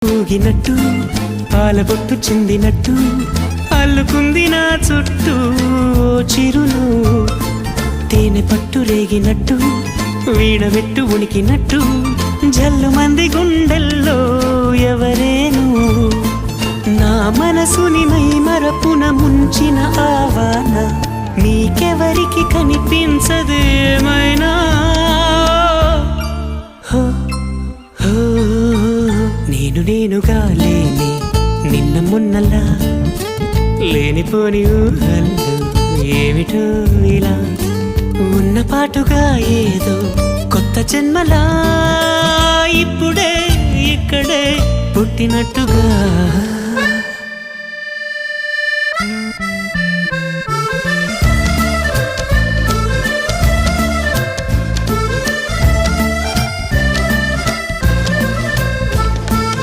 ఊగినట్టు పాలబొట్టు చిందినట్టు అల్లుకుంది నా చుట్టూ చిరును తేనె పట్టు రేగినట్టు వీణబెట్టు ఉనికినట్టు జల్లు మంది గుండెల్లో ఎవరేను నా మనసుని మై మరపున ముంచిన ఆవాన నీకెవరికి కనిపించదేమైనా నేనుగా లేని నిన్న మొన్నలా లేనిపోని ఊహల్లో ఏమిటో ఇలా ఉన్న పాటుగా ఏదో కొత్త జన్మలా ఇప్పుడే ఇక్కడే పుట్టినట్టుగా